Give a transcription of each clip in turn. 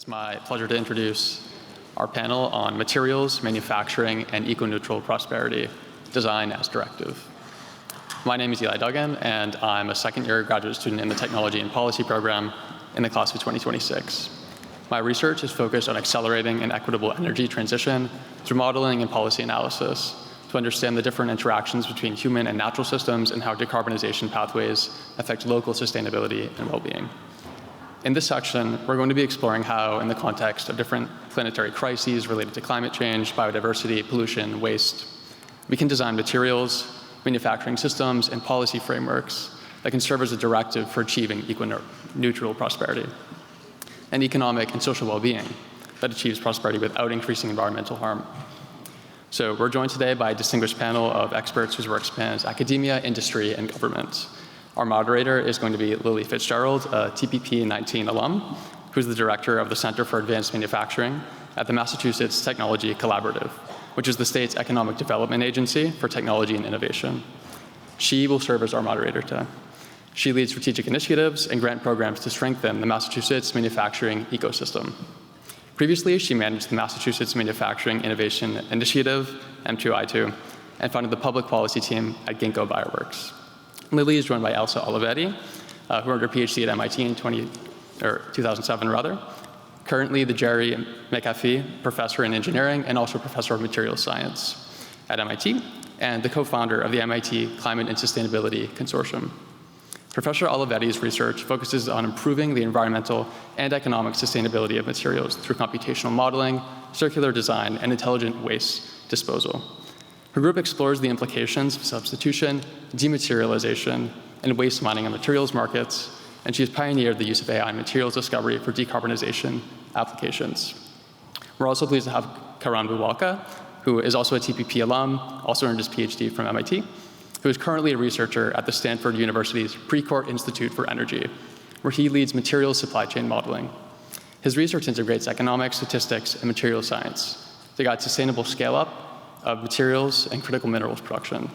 It's my pleasure to introduce our panel on materials, manufacturing, and eco-neutral prosperity, design as directive. My name is Eli Duggan, and I'm a second-year graduate student in the Technology and Policy program in the class of 2026. My research is focused on accelerating an equitable energy transition through modeling and policy analysis to understand the different interactions between human and natural systems and how decarbonization pathways affect local sustainability and well-being. In this section, we're going to be exploring how, in the context of different planetary crises related to climate change, biodiversity, pollution, waste, we can design materials, manufacturing systems, and policy frameworks that can serve as a directive for achieving eco-neutral prosperity and economic and social well-being that achieves prosperity without increasing environmental harm. So we're joined today by a distinguished panel of experts whose work spans academia, industry, and government. Our moderator is going to be Lily Fitzgerald, a TPP19 alum, who's the director of the Center for Advanced Manufacturing at the Massachusetts Technology Collaborative, which is the state's economic development agency for technology and innovation. She will serve as our moderator today. She leads strategic initiatives and grant programs to strengthen the Massachusetts manufacturing ecosystem. Previously, she managed the Massachusetts Manufacturing Innovation Initiative, M2I2, and founded the public policy team at Ginkgo Bioworks. Lily is joined by Elsa Olivetti, who earned her PhD at MIT in 2007. Currently the Jerry McAfee Professor in Engineering and also Professor of Materials Science at MIT, and the co-founder of the MIT Climate and Sustainability Consortium. Professor Olivetti's research focuses on improving the environmental and economic sustainability of materials through computational modeling, circular design, and intelligent waste disposal. Her group explores the implications of substitution, dematerialization, and waste mining in materials markets, and she has pioneered the use of AI in materials discovery for decarbonization applications. We're also pleased to have Karan Bhuwalka, who is also a TPP alum, also earned his PhD from MIT, who is currently a researcher at the Stanford University's Precourt Institute for Energy, where he leads materials supply chain modeling. His research integrates economics, statistics, and materials science to guide sustainable scale-up of materials and critical minerals production.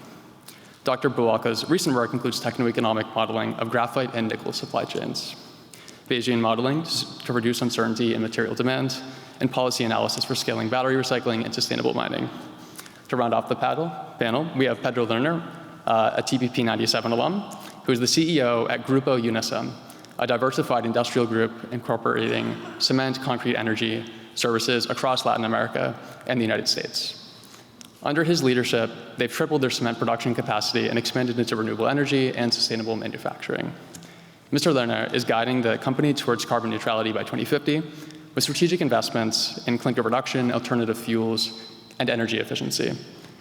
Dr. Bhuwalka's recent work includes techno-economic modeling of graphite and nickel supply chains, Bayesian modeling to reduce uncertainty in material demand, and policy analysis for scaling battery recycling and sustainable mining. To round off the panel, we have Pedro Lerner, a TPP97 alum, who is the CEO at Grupo UNACEM, a diversified industrial group incorporating cement, concrete, energy services across Latin America and the United States. Under his leadership, they've tripled their cement production capacity and expanded into renewable energy and sustainable manufacturing. Mr. Lerner is guiding the company towards carbon neutrality by 2050 with strategic investments in clinker reduction, alternative fuels, and energy efficiency.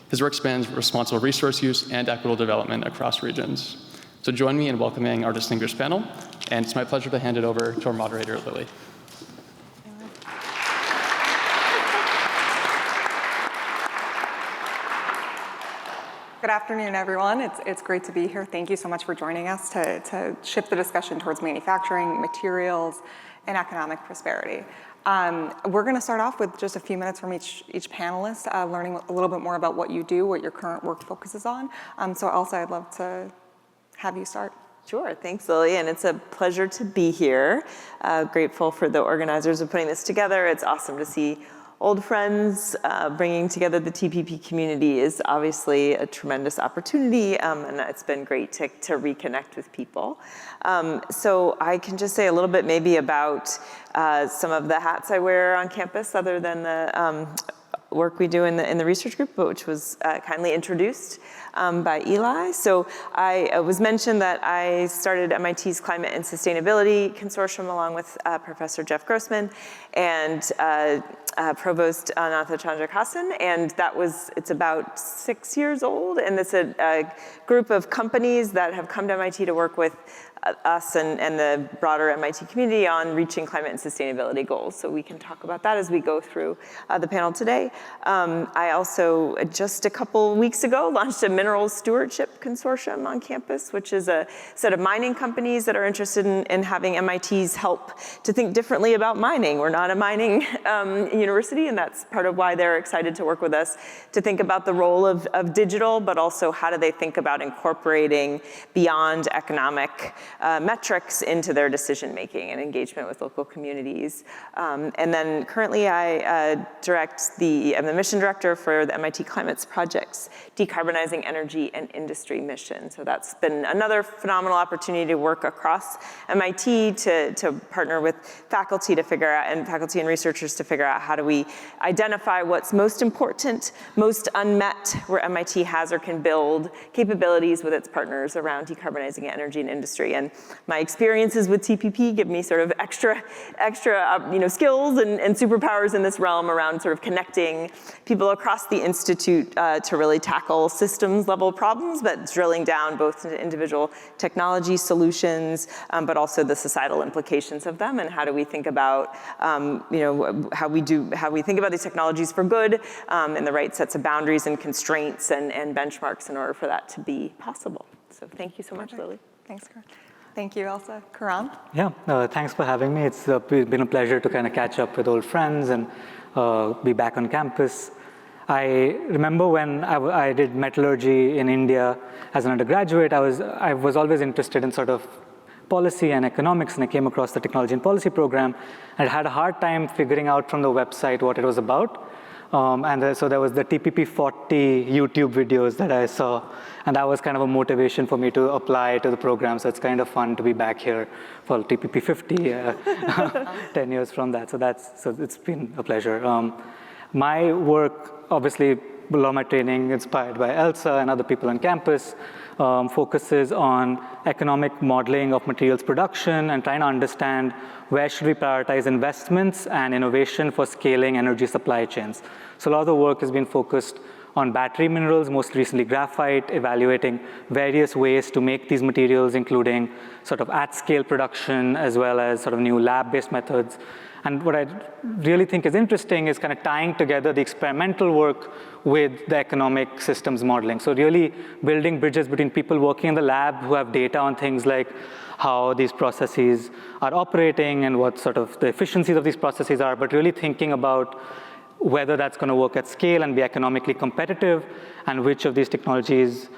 His work spans responsible resource use and equitable development across regions. So join me in welcoming our distinguished panel, and it's my pleasure to hand it over to our moderator, Lily. Good afternoon, everyone. It's great to be here. Thank you so much for joining us to shift the discussion towards manufacturing, materials, and economic prosperity. We're going to start off with just a few minutes from each panelist, learning a little bit more about what you do, what your current work focuses on. So Elsa, I'd love to have you start. Sure, thanks Lily, and it's a pleasure to be here. Grateful for the organizers of putting this together. It's awesome to see old friends. Bringing together the TPP community is obviously a tremendous opportunity, and it's been great to reconnect with people. So I can just say a little bit maybe about some of the hats I wear on campus other than the work we do in the research group, which was kindly introduced by Eli. So I was mentioned that I started MIT's Climate and Sustainability Consortium along with Professor Jeff Grossman and Provost Anantha Chandrakasan, and it's about 6 years old, and it's a group of companies that have come to MIT to work with us and the broader MIT community on reaching climate and sustainability goals. So we can talk about that as we go through the panel today. I also, just a couple weeks ago, launched a Minerals Stewardship Consortium on campus, which is a set of mining companies that are interested in having MIT's help to think differently about mining. We're not a mining university, and that's part of why they're excited to work with us to think about the role of digital, but also how do they think about incorporating beyond economic metrics into their decision-making and engagement with local communities. And then currently I'm the mission director for the MIT Climates Project's Decarbonizing Energy and Industry mission. So that's been another phenomenal opportunity to work across MIT to partner with faculty to figure out, and faculty and researchers to figure out how do we identify what's most important, most unmet, where MIT has or can build capabilities with its partners around decarbonizing energy and industry. And my experiences with TPP give me sort of extra skills and superpowers in this realm around sort of connecting people across the institute to really tackle systems level problems, but drilling down both into individual technology solutions, but also the societal implications of them, and how do we think about how we think about these technologies for good, and the right sets of boundaries and constraints and benchmarks in order for that to be possible. So thank you so much, Lily. Thanks, Karan. Thank you, Elsa. Karan? Yeah, thanks for having me. It's been a pleasure to kind of catch up with old friends and be back on campus. I remember when I did metallurgy in India as an undergraduate, I was always interested in sort of policy and economics, and I came across the technology and policy program, and I had a hard time figuring out from the website what it was about. So there was the TPP40 YouTube videos that I saw, and that was kind of a motivation for me to apply to the program. So it's kind of fun to be back here for TPP50 10 years from that. So it's been a pleasure. My work, obviously, a lot of my training inspired by Elsa and other people on campus, focuses on economic modeling of materials production and trying to understand where should we prioritize investments and innovation for scaling energy supply chains. So a lot of the work has been focused on battery minerals, most recently graphite, evaluating various ways to make these materials, including sort of at-scale production, as well as sort of new lab-based methods. And what I really think is interesting is kind of tying together the experimental work with the economic systems modeling. So really building bridges between people working in the lab who have data on things like how these processes are operating and what sort of the efficiencies of these processes are, but really thinking about whether that's going to work at scale and be economically competitive, and which of these technologies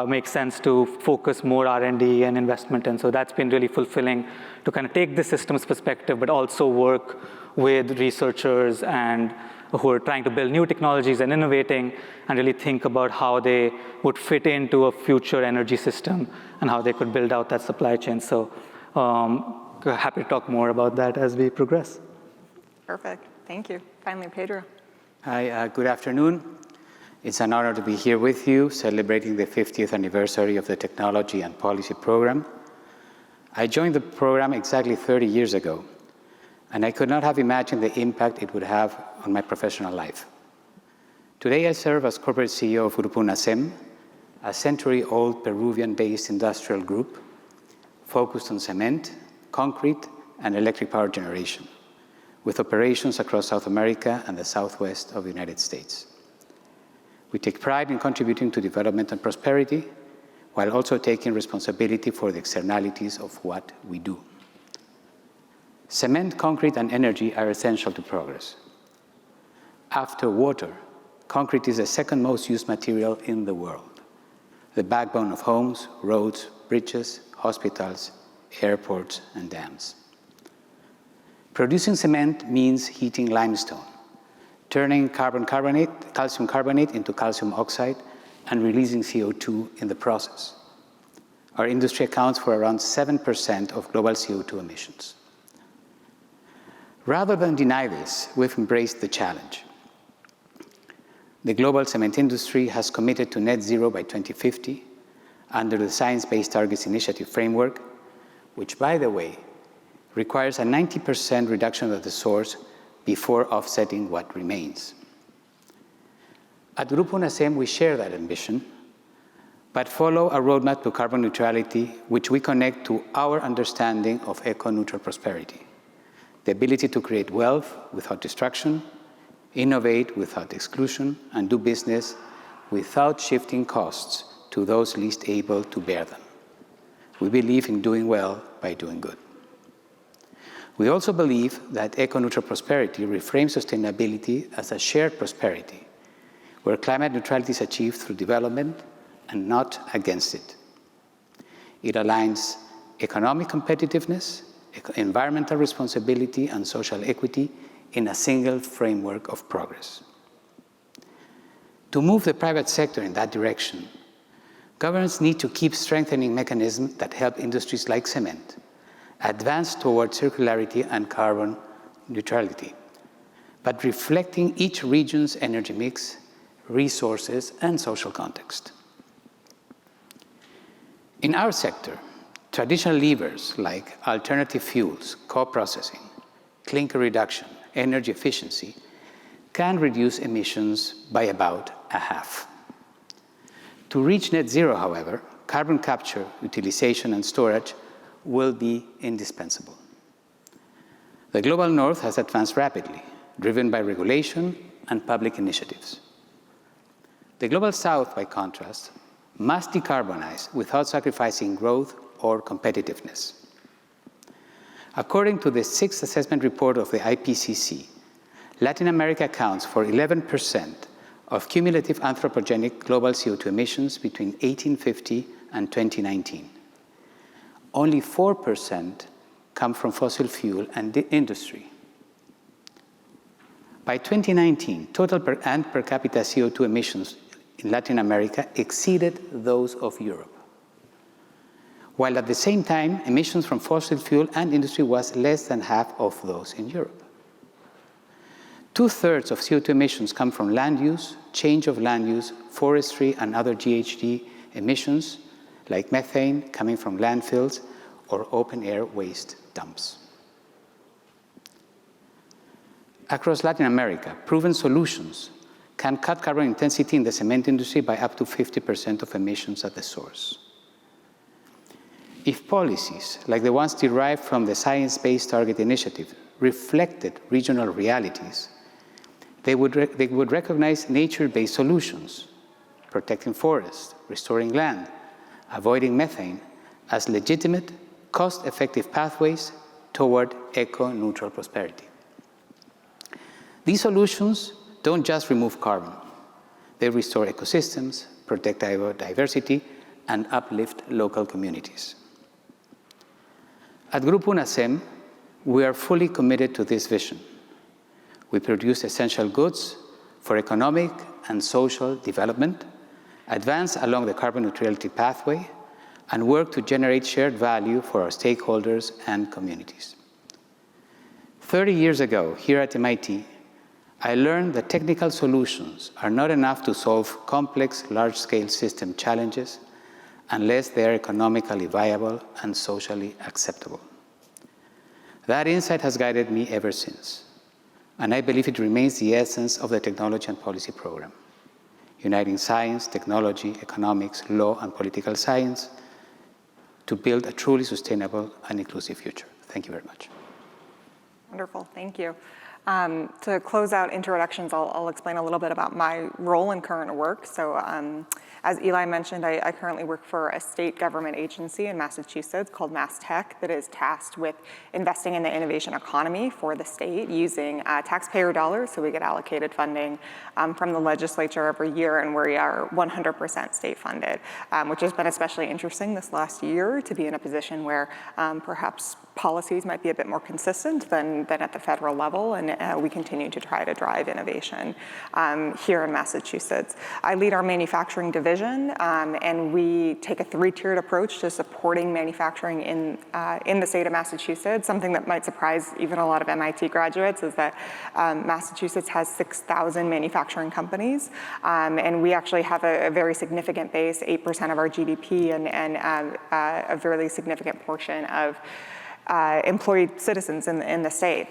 make sense to focus more R&D and investment in. So that's been really fulfilling to kind of take the systems perspective, but also work with researchers and who are trying to build new technologies and innovating, and really think about how they would fit into a future energy system and how they could build out that supply chain. So happy to talk more about that as we progress. Perfect. Thank you. Finally, Pedro. Hi, good afternoon. It's an honor to be here with you, celebrating the 50th anniversary of the Technology and Policy Program. I joined the program exactly 30 years ago, and I could not have imagined the impact it would have on my professional life. Today, I serve as corporate CEO of Grupo UNACEM, a century-old Peruvian-based industrial group focused on cement, concrete, and electric power generation, with operations across South America and the southwest of the United States. We take pride in contributing to development and prosperity, while also taking responsibility for the externalities of what we do. Cement, concrete, and energy are essential to progress. After water, concrete is the second most used material in the world, the backbone of homes, roads, bridges, hospitals, airports, and dams. Producing cement means heating limestone, turning calcium carbonate into calcium oxide, and releasing CO2 in the process. Our industry accounts for around 7% of global CO2 emissions. Rather than deny this, we've embraced the challenge. The global cement industry has committed to net zero by 2050 under the Science Based Targets Initiative framework, which, by the way, requires a 90% reduction at the source before offsetting what remains. At Grupo UNACEM, we share that ambition, but follow a roadmap to carbon neutrality, which we connect to our understanding of eco-neutral prosperity, the ability to create wealth without destruction, innovate without exclusion, and do business without shifting costs to those least able to bear them. We believe in doing well by doing good. We also believe that eco-neutral prosperity reframes sustainability as a shared prosperity, where climate neutrality is achieved through development and not against it. It aligns economic competitiveness, environmental responsibility, and social equity in a single framework of progress. To move the private sector in that direction, governments need to keep strengthening mechanisms that help industries like cement advance toward circularity and carbon neutrality, but reflecting each region's energy mix, resources, and social context. In our sector, traditional levers like alternative fuels, co-processing, clinker reduction, energy efficiency can reduce emissions by about a half. To reach net zero, however, carbon capture, utilization, and storage will be indispensable. The global north has advanced rapidly, driven by regulation and public initiatives. The global south, by contrast, must decarbonize without sacrificing growth or competitiveness. According to the sixth assessment report of the IPCC, Latin America accounts for 11% of cumulative anthropogenic global CO2 emissions between 1850 and 2019. Only 4% come from fossil fuel and industry. By 2019, total per capita CO2 emissions in Latin America exceeded those of Europe, while at the same time, emissions from fossil fuel and industry was less than half of those in Europe. 2/3 of CO2 emissions come from land use, change of land use, forestry, and other GHG emissions, like methane coming from landfills or open-air waste dumps. Across Latin America, proven solutions can cut carbon intensity in the cement industry by up to 50% of emissions at the source. If policies, like the ones derived from the Science Based Targets initiative, reflected regional realities, they would recognize nature-based solutions, protecting forests, restoring land, avoiding methane, as legitimate, cost-effective pathways toward eco-neutral prosperity. These solutions don't just remove carbon. They restore ecosystems, protect biodiversity, and uplift local communities. At Grupo UNACEM, we are fully committed to this vision. We produce essential goods for economic and social development, advance along the carbon neutrality pathway, and work to generate shared value for our stakeholders and communities. 30 years ago, here at MIT, I learned that technical solutions are not enough to solve complex, large-scale system challenges unless they are economically viable and socially acceptable. That insight has guided me ever since, and I believe it remains the essence of the Technology and Policy Program, uniting science, technology, economics, law, and political science to build a truly sustainable and inclusive future. Thank you very much. Wonderful, thank you. To close out introductions, I'll explain a little bit about my role and current work. So as Eli mentioned, I currently work for a state government agency in Massachusetts called MassTech that is tasked with investing in the innovation economy for the state using taxpayer dollars. So we get allocated funding from the legislature every year, and we are 100% state funded, which has been especially interesting this last year to be in a position where perhaps policies might be a bit more consistent than at the federal level, and we continue to try to drive innovation here in Massachusetts. I lead our manufacturing division, and we take a three-tiered approach to supporting manufacturing in the state of Massachusetts. Something that might surprise even a lot of MIT graduates is that Massachusetts has 6,000 manufacturing companies, and we actually have a very significant base, 8% of our GDP, and a very significant portion of employed citizens in the state.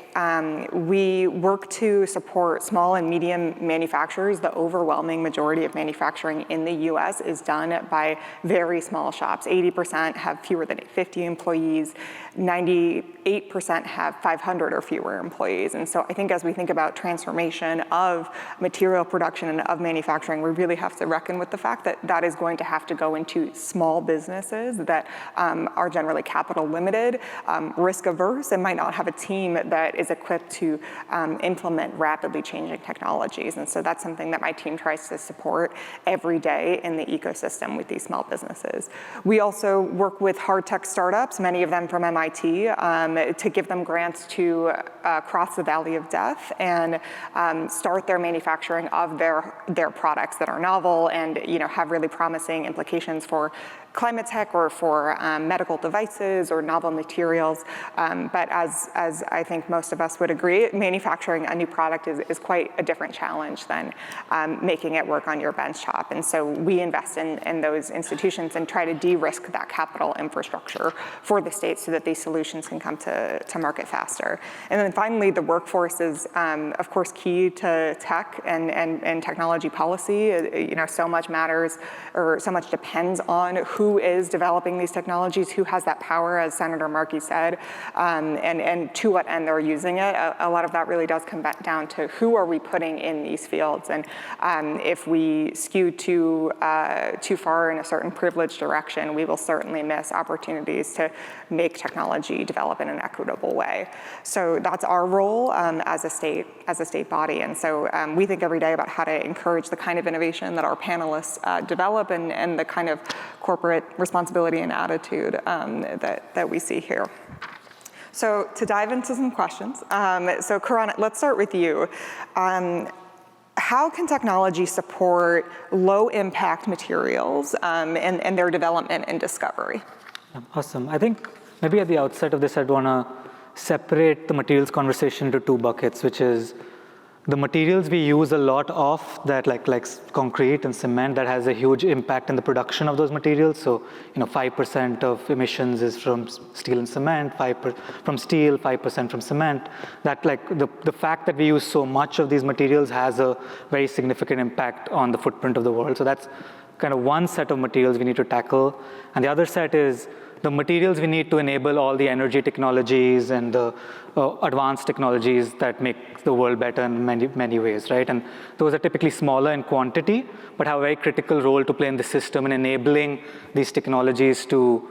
We work to support small and medium manufacturers. The overwhelming majority of manufacturing in the US is done by very small shops. 80% have fewer than 50 employees. 98% have 500 or fewer employees. And so I think as we think about transformation of material production and of manufacturing, we really have to reckon with the fact that that is going to have to go into small businesses that are generally capital limited, risk averse, and might not have a team that is equipped to implement rapidly changing technologies. And so that's something that my team tries to support every day in the ecosystem with these small businesses. We also work with hard tech startups, many of them from MIT, to give them grants to cross the valley of death and start their manufacturing of their products that are novel and have really promising implications for climate tech or for medical devices or novel materials. But as I think most of us would agree, manufacturing a new product is quite a different challenge than making it work on your bench top. And so we invest in those institutions and try to de-risk that capital infrastructure for the state so that these solutions can come to market faster. And then finally, the workforce is, of course, key to tech and technology policy. So much matters, or so much depends on who is developing these technologies, who has that power, as Senator Markey said, and to what end they're using it. A lot of that really does come back down to who are we putting in these fields. And if we skew too far in a certain privileged direction, we will certainly miss opportunities to make technology develop in an equitable way. So that's our role as a state body. And so we think every day about how to encourage the kind of innovation that our panelists develop and the kind of corporate responsibility and attitude that we see here. So to dive into some questions, so Karan, let's start with you. How can technology support low-impact materials and their development and discovery? Awesome. I think maybe at the outset of this, I'd want to separate the materials conversation into two buckets, which is the materials we use a lot of, that like concrete and cement, that has a huge impact in the production of those materials. So 5% of emissions is from steel and cement, 5% from steel, 5% from cement. That the fact that we use so much of these materials has a very significant impact on the footprint of the world. So that's kind of one set of materials we need to tackle. And the other set is the materials we need to enable all the energy technologies and the advanced technologies that make the world better in many, many ways, right? And those are typically smaller in quantity, but have a very critical role to play in the system in enabling these technologies to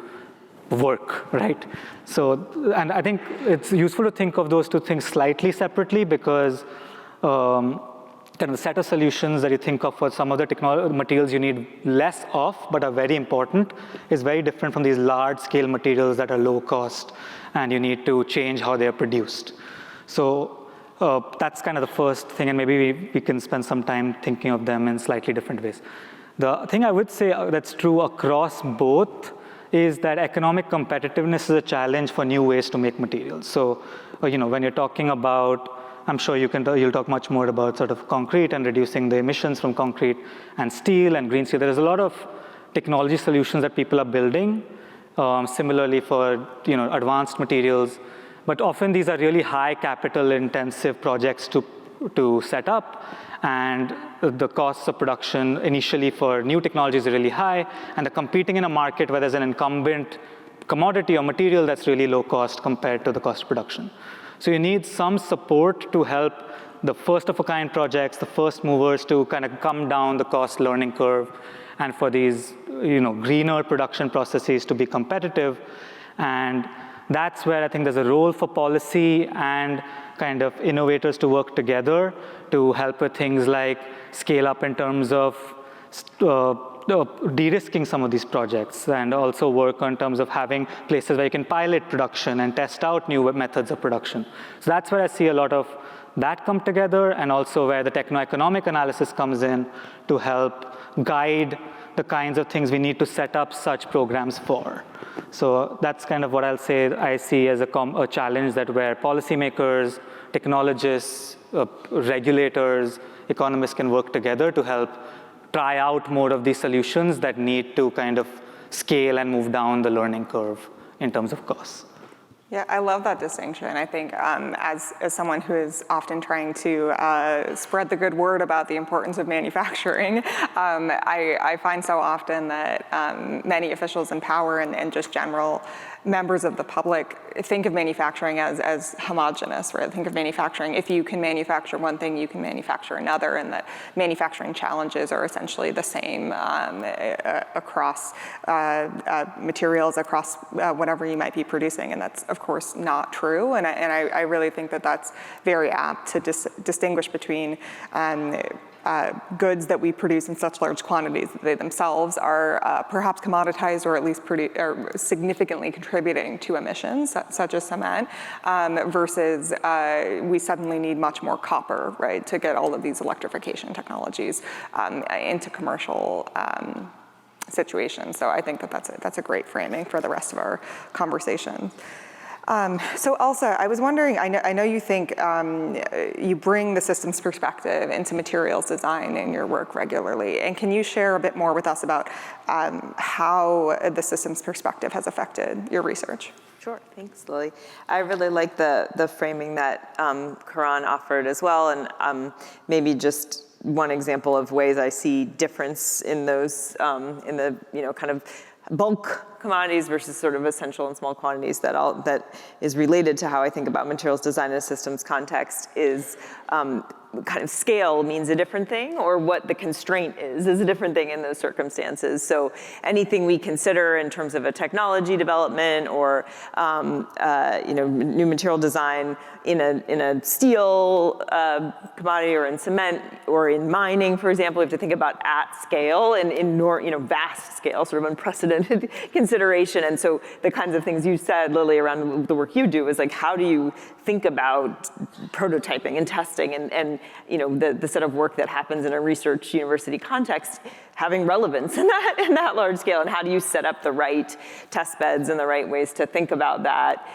work, right? So, and I think it's useful to think of those two things slightly separately, because kind of the set of solutions that you think of for some of the materials you need less of but are very important is very different from these large-scale materials that are low cost and you need to change how they're produced. So that's kind of the first thing, and maybe we can spend some time thinking of them in slightly different ways. The thing I would say that's true across both is that economic competitiveness is a challenge for new ways to make materials. So when you're talking about, I'm sure you'll talk much more about sort of concrete and reducing the emissions from concrete and steel and green steel. There's a lot of technology solutions that people are building, similarly for advanced materials. But often these are really high capital intensive projects to set up, and the costs of production initially for new technologies are really high, and they're competing in a market where there's an incumbent commodity or material that's really low cost compared to the cost of production. So you need some support to help the first of a kind projects, the first movers, to kind of come down the cost learning curve, and for these greener production processes to be competitive. And that's where I think there's a role for policy and kind of innovators to work together to help with things like scale up in terms of de-risking some of these projects, and also work on terms of having places where you can pilot production and test out new methods of production. So that's where I see a lot of that come together, and also where the techno-economic analysis comes in to help guide the kinds of things we need to set up such programs for. So that's kind of what I'll say I see as a challenge, that where policymakers, technologists, regulators, economists can work together to help try out more of these solutions that need to kind of scale and move down the learning curve in terms of costs. Yeah, I love that distinction. I think as someone who is often trying to spread the good word about the importance of manufacturing, I find so often that many officials in power and just general members of the public think of manufacturing as homogenous, right? Think of manufacturing, if you can manufacture one thing, you can manufacture another, and that manufacturing challenges are essentially the same across materials, across whatever you might be producing, and that's of course not true, and I really think that that's very apt to distinguish between goods that we produce in such large quantities that they themselves are perhaps commoditized or at least or significantly contributing to emissions, such as cement, versus we suddenly need much more copper, right, to get all of these electrification technologies into commercial situations. So I think that that's a great framing for the rest of our conversation. So Elsa, I was wondering, I know you think you bring the systems perspective into materials design in your work regularly, and can you share a bit more with us about how the systems perspective has affected your research? Sure, thanks, Lily. I really like the framing that Karan offered as well, and maybe just one example of ways I see difference in those, in the kind of bulk commodities versus sort of essential and small quantities that is related to how I think about materials design in a systems context is kind of scale means a different thing, or what the constraint is a different thing in those circumstances. So anything we consider in terms of a technology development or new material design in a steel commodity or in cement or in mining, for example, we have to think about at scale and in vast scale, sort of unprecedented consideration. And so the kinds of things you said, Lily, around the work you do is like, how do you think about prototyping and testing and the set of work that happens in a research university context having relevance in that large scale, and how do you set up the right test beds and the right ways to think about that?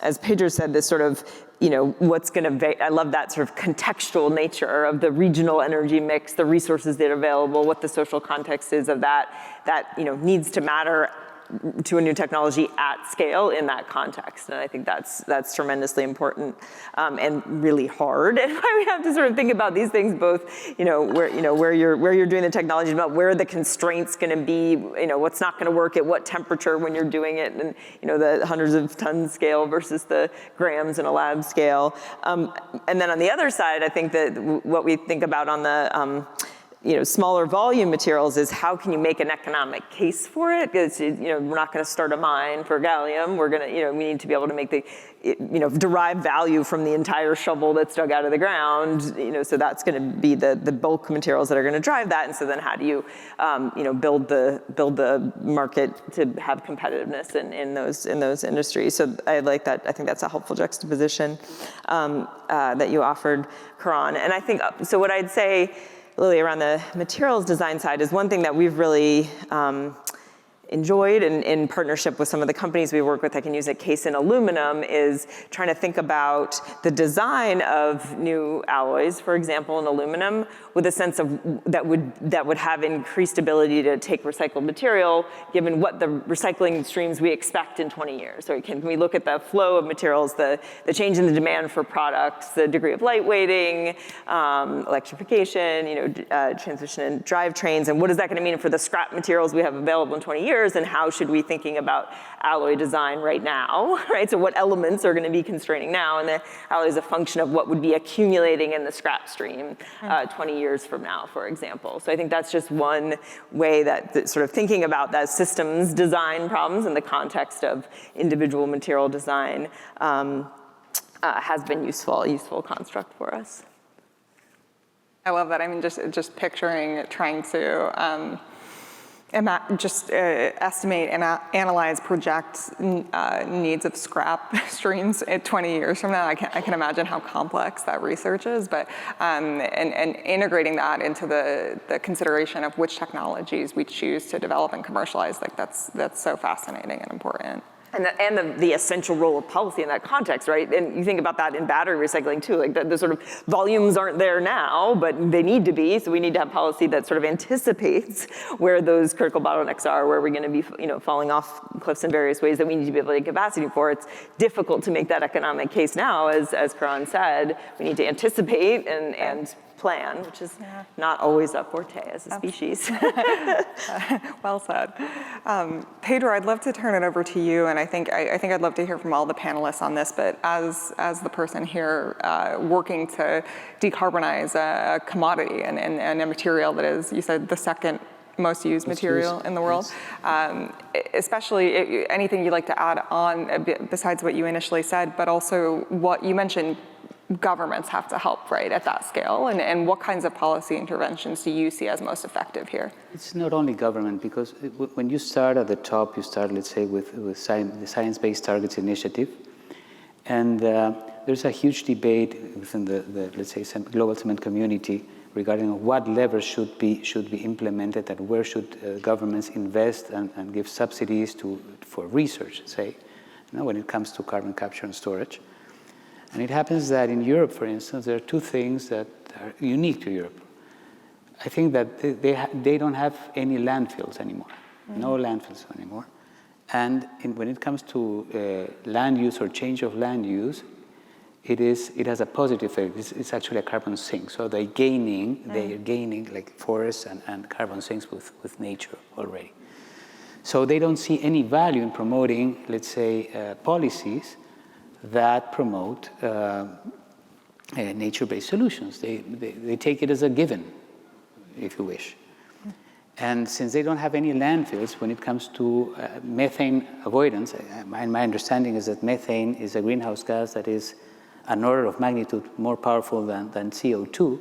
As Pedro said, this sort of I love that sort of contextual nature of the regional energy mix, the resources that are available, what the social context is of that needs to matter to a new technology at scale in that context. And I think that's tremendously important and really hard. And why we have to sort of think about these things both, where you're doing the technology, about where the constraints going to be, what's not going to work at what temperature when you're doing it, and the hundreds of tons scale versus the grams in a lab scale. And then on the other side, I think that what we think about on the smaller volume materials is how can you make an economic case for it? Because we're not going to start a mine for gallium. We're going to we need to be able to make derive value from the entire shovel that's dug out of the ground. So that's going to be the bulk materials that are going to drive that. And so then how do you build the market to have competitiveness in those industries? So I like that. I think that's a helpful juxtaposition that you offered, Karan. And I think so. What I'd say, Lily, around the materials design side is one thing that we've really enjoyed in partnership with some of the companies we work with. I can use a case in aluminum, is trying to think about the design of new alloys, for example, in aluminum, with a sense of that would have increased ability to take recycled material, given what the recycling streams we expect in 20 years. So can we look at the flow of materials, the change in the demand for products, the degree of lightweighting, electrification, transition in drivetrains, and what is that going to mean for the scrap materials we have available in 20 years, and how should we thinking about alloy design right now, right? So what elements are going to be constraining now, and the alloy is a function of what would be accumulating in the scrap stream 20 years from now, for example. So I think that's just one way that sort of thinking about that systems design problems in the context of individual material design has been a useful construct for us. I love that. I mean, just picturing trying to estimate and analyze, project needs of scrap streams 20 years from now. I can imagine how complex that research is, but and integrating that into the consideration of which technologies we choose to develop and commercialize, like that's so fascinating and important. and the essential role of policy in that context, right? And you think about that in battery recycling too, like the sort of volumes aren't there now, but they need to be, so we need to have policy that sort of anticipates where those critical bottlenecks are, where we're gonna be falling off cliffs in various ways that we need to be able to get capacity for. It's difficult to make that economic case now, as Karan said. We need to anticipate and plan, which is not always a forte as a species. Well said. Pedro, I'd love to turn it over to you, and I think I'd love to hear from all the panelists on this, but as the person here working to decarbonize a commodity and a material that is, you said, the second most used material in the world. Especially anything you'd like to add on besides what you initially said, but also what you mentioned, governments have to help, right, at that scale, and what kinds of policy interventions do you see as most effective here? It's not only government, because when you start at the top, you start, let's say, with the Science-Based Targets Initiative, and there's a huge debate within the let's say, global cement community regarding what levers should be implemented and where should governments invest and give subsidies for research, say, when it comes to carbon capture and storage. And it happens that in Europe, for instance, there are two things that are unique to Europe. I think that they don't have any landfills anymore, no landfills anymore. And when it comes to land use or change of land use, it has a positive effect. It's actually a carbon sink. So they're gaining like forests and carbon sinks with nature already. So they don't see any value in promoting, let's say, policies that promote nature-based solutions. They take it as a given, if you wish. And since they don't have any landfills when it comes to methane avoidance, my understanding is that methane is a greenhouse gas that is an order of magnitude more powerful than CO2,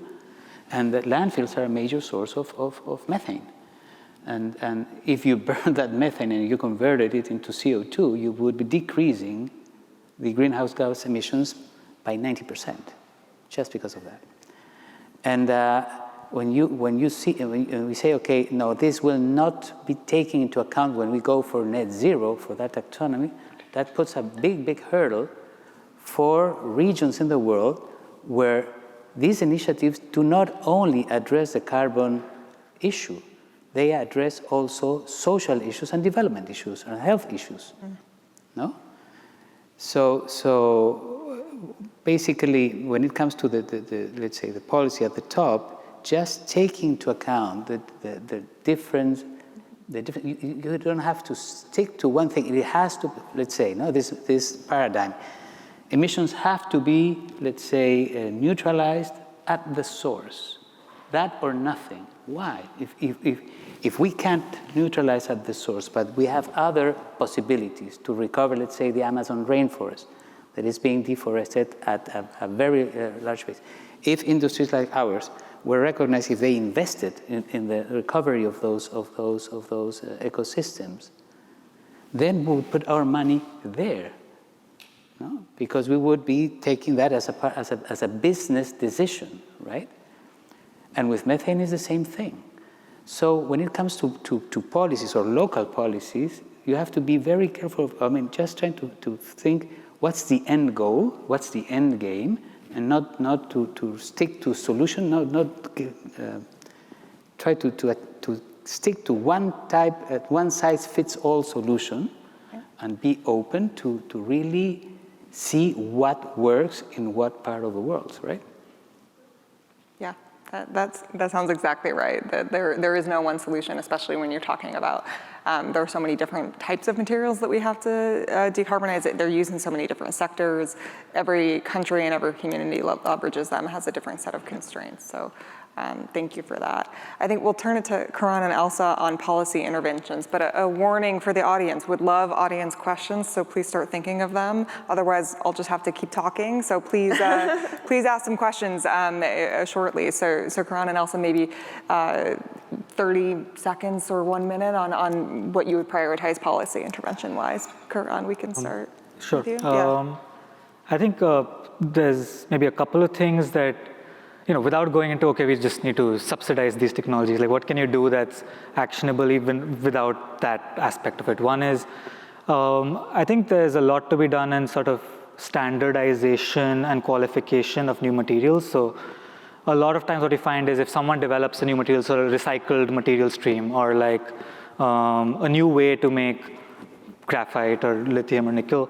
and that landfills are a major source of methane. And if you burn that methane and you converted it into CO2, you would be decreasing the greenhouse gas emissions by 90%, just because of that. And when we say, okay, no, this will not be taken into account when we go for net zero for that taxonomy, that puts a big hurdle for regions in the world where these initiatives do not only address the carbon issue, they address also social issues and development issues and health issues, no? So basically, when it comes to the let's say the policy at the top, just taking into account the different, you don't have to stick to one thing. It has to, let's say, no, this paradigm, emissions have to be, let's say, neutralized at the source, that or nothing. Why? If we can't neutralize at the source, but we have other possibilities to recover, let's say, the Amazon rainforest that is being deforested at a very large pace. If industries like ours were recognized, if they invested in the recovery of those ecosystems, then we would put our money there, no? Because we would be taking that as a business decision, right? And with methane, is the same thing. So when it comes to policies or local policies, you have to be very careful. Just trying to think, what's the end goal? What's the end game? And not to stick to solution, try to stick to one size fits all solution, and be open to really see what works in what part of the world, right? Yeah. That sounds exactly right. That there is no one solution, especially when you're talking about there are so many different types of materials that we have to decarbonize. They're used in so many different sectors. Every country and every community leverages them, has a different set of constraints. So thank you for that. I think we'll turn it to Karan and Elsa on policy interventions, but a warning for the audience. Would love audience questions, so please start thinking of them. Otherwise, I'll just have to keep talking. So please, please ask some questions shortly. So Karan and Elsa, maybe 30 seconds or 1 minute on what you would prioritize policy intervention-wise. Karan, we can start. Sure. With you. I think there's maybe a couple of things that, without going into, okay, we just need to subsidize these technologies. Like, what can you do that's actionable even without that aspect of it? One is I think there's a lot to be done in sort of standardization and qualification of new materials. So a lot of times what we find is if someone develops a new material, sort of recycled material stream, or like a new way to make graphite or lithium or nickel,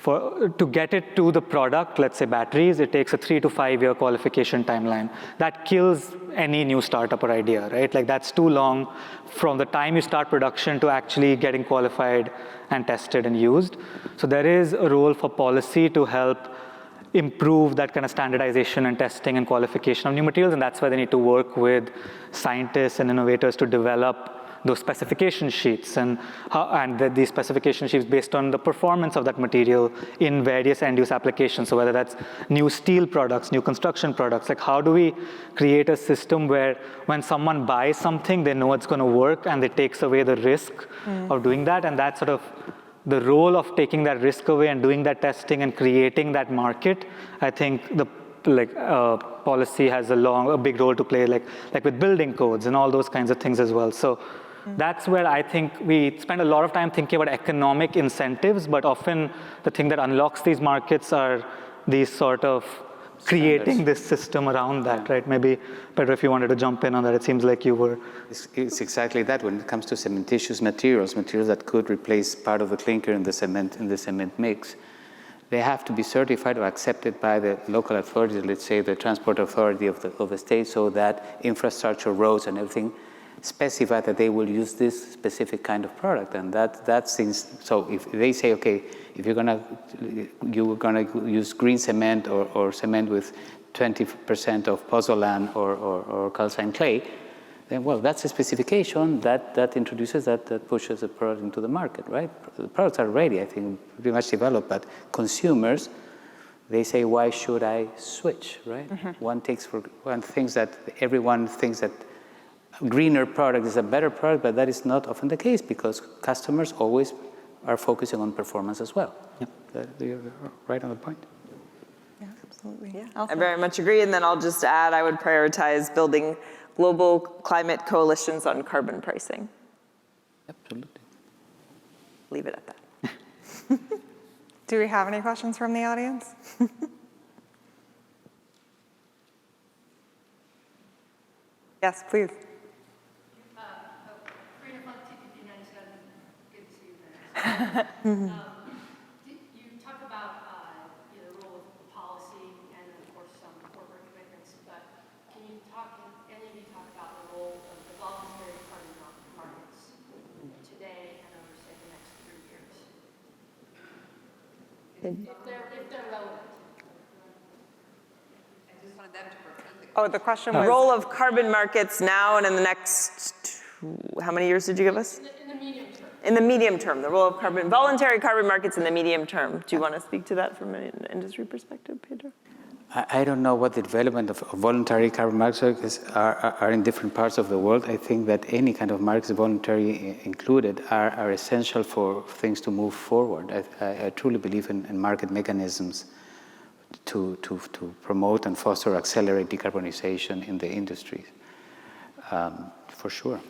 to get it to the product, let's say batteries, it takes a 3 to 5 year qualification timeline. That kills any new startup or idea, right? Like that's too long from the time you start production to actually getting qualified and tested and used. So there is a role for policy to help improve that kind of standardization and testing and qualification of new materials, and that's why they need to work with scientists and innovators to develop those specification sheets and these specification sheets based on the performance of that material in various end-use applications. So whether that's new steel products, new construction products, like how do we create a system where when someone buys something, they know it's going to work and it takes away the risk of doing that, and that's sort of the role of taking that risk away and doing that testing and creating that market. I think the policy has a big role to play, like with building codes and all those kinds of things as well. So that's where I think we spend a lot of time thinking about economic incentives, but often the thing that unlocks these markets are these sort of creating this system around that, right? Maybe, Pedro, if you wanted to jump in on that, it seems like you were. It's exactly that when it comes to cementitious materials that could replace part of the clinker in the cement mix. They have to be certified or accepted by the local authorities, let's say the transport authority of the state, so that infrastructure, roads and everything specify that they will use this specific kind of product. And that seems, so if they say, okay, if you're gonna use green cement or cement with 20% of pozzolan or calcine clay, then well, that's a specification that introduces that pushes the product into the market, right? The products are ready, I think, pretty much developed, but consumers, they say, why should I switch, right? Everyone thinks that greener product is a better product, but that is not often the case because customers always are focusing on performance as well. Yep. You're right on the point. Yeah, absolutely. Yeah, Elsa? I very much agree. And then I'll just add, I would prioritize building global climate coalitions on carbon pricing. Absolutely. Leave it at that. Do we have any questions from the audience? Yes, please. You talk about the role of policy and, of course, some corporate commitments, but can you talk about the role of the voluntary carbon markets today and over, say, the next 3 years? If they're relevant. I just wanted them to repeat Oh, the question was... The role of carbon markets now and in the next, how many years did you give us? In the medium term. In the medium term, the role of voluntary carbon markets in the medium term. Do you want to speak to that from an industry perspective, Pedro? I don't know what the development of voluntary carbon markets are in different parts of the world. I think that any kind of markets, voluntary included, are essential for things to move forward. I truly believe in market mechanisms to promote and foster, accelerate decarbonization in the industries, for sure.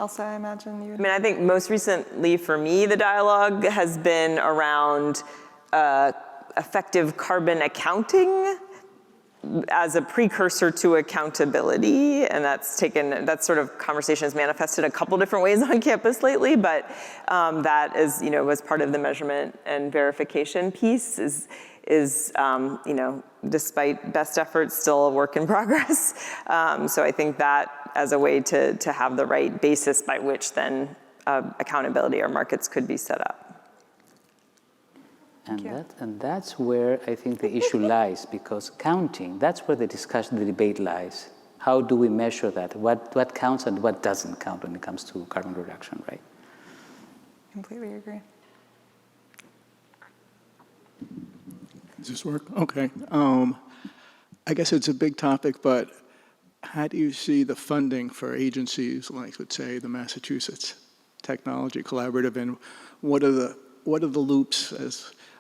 Elsa, I imagine you... I mean, I think most recently for me, the dialogue has been around effective carbon accounting as a precursor to accountability, and that sort of conversation has manifested a couple different ways on campus lately, but that is, was part of the measurement and verification piece is despite best efforts, still a work in progress. So I think that as a way to have the right basis by which then accountability or markets could be set up. And that's where I think the issue lies, because counting, that's where the discussion, the debate lies. How do we measure that? What counts and what doesn't count when it comes to carbon reduction, right? Completely agree. Does this work? Okay. I guess it's a big topic, but how do you see the funding for agencies like, let's say, the Massachusetts Technology Collaborative, and what are the loops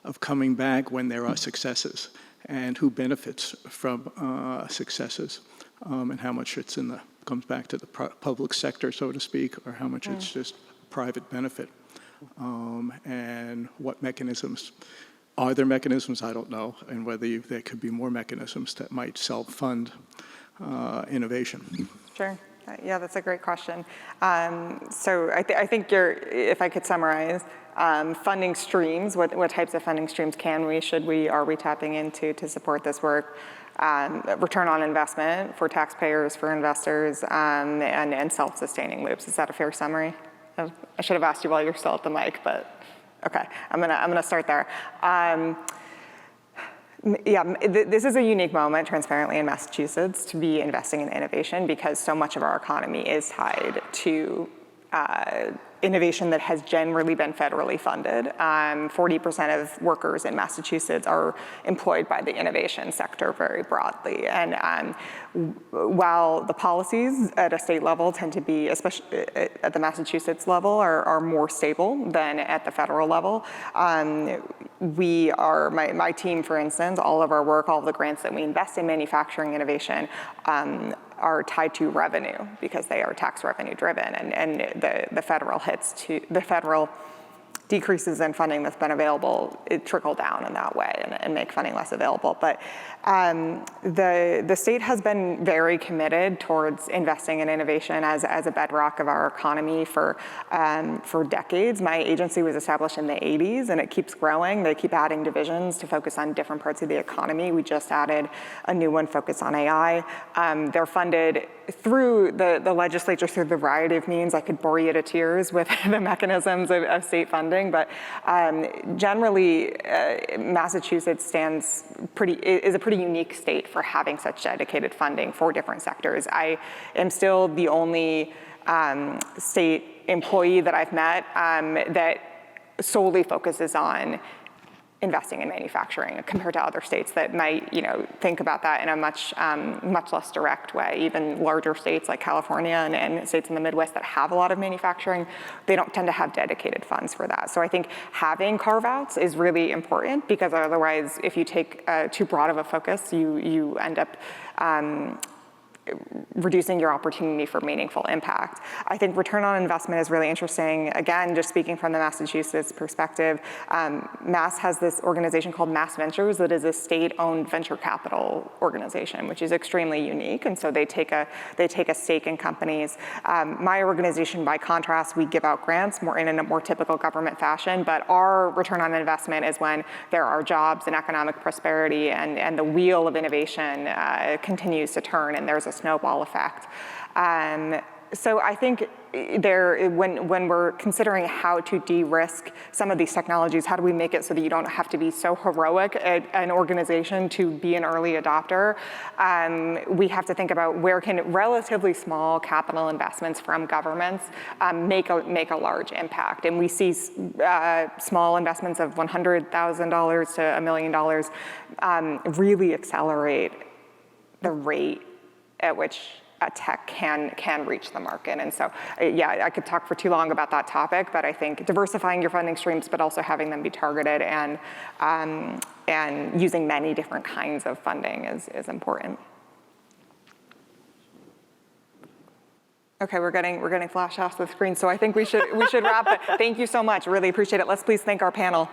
of coming back when there are successes, and who benefits from successes, and how much comes back to the public sector, so to speak, or how much it's just private benefit? and what mechanisms. Are there mechanisms? I don't know, and whether there could be more mechanisms that might self-fund innovation. Sure. Yeah, that's a great question. So I think if I could summarize, funding streams, what types of funding streams are we tapping into to support this work? Return on investment for taxpayers, for investors, and self-sustaining loops. Is that a fair summary? I should have asked you while you're still at the mic, but okay, I'm gonna start there. Yeah, this is a unique moment, transparently, in Massachusetts to be investing in innovation because so much of our economy is tied to innovation that has generally been federally funded. 40% of workers in Massachusetts are employed by the innovation sector very broadly. And while the policies at a state level tend to be, especially at the Massachusetts level, are more stable than at the federal level, we are, my team, for instance, all of our work, all of the grants that we invest in manufacturing innovation are tied to revenue because they are tax revenue driven, and the federal decreases in funding that's been available, it trickle down in that way and make funding less available. But the state has been very committed towards investing in innovation as a bedrock of our economy for decades. My agency was established in the 80s and it keeps growing. They keep adding divisions to focus on different parts of the economy. We just added a new one focused on AI. They're funded through the legislature through a variety of means. I could bore you to tears with the mechanisms of state funding, but generally Massachusetts is a pretty unique state for having such dedicated funding for different sectors. I am still the only state employee that I've met that solely focuses on investing in manufacturing compared to other states that might, think about that in a much less direct way. Even larger states like California and states in the Midwest that have a lot of manufacturing, they don't tend to have dedicated funds for that. So I think having carve-outs is really important because otherwise, if you take too broad of a focus, you end up reducing your opportunity for meaningful impact. I think return on investment is really interesting. Again, just speaking from the Massachusetts perspective, Mass has this organization called Mass Ventures that is a state-owned venture capital organization, which is extremely unique. And so they take a stake in companies. My organization, by contrast, we give out grants in a more typical government fashion, but our return on investment is when there are jobs and economic prosperity and the wheel of innovation continues to turn and there's a snowball effect. So I think when we're considering how to de-risk some of these technologies, how do we make it so that you don't have to be so heroic an organization to be an early adopter? We have to think about where can relatively small capital investments from governments make a large impact. And we see small investments of $100,000 to $1 million really accelerate the rate at which a tech can reach the market. And so, yeah, I could talk for too long about that topic, but I think diversifying your funding streams, but also having them be targeted and using many different kinds of funding is important. Okay, we're getting flash off the screen, so I think we should wrap it. Thank you so much. Really appreciate it. Let's please thank our panel.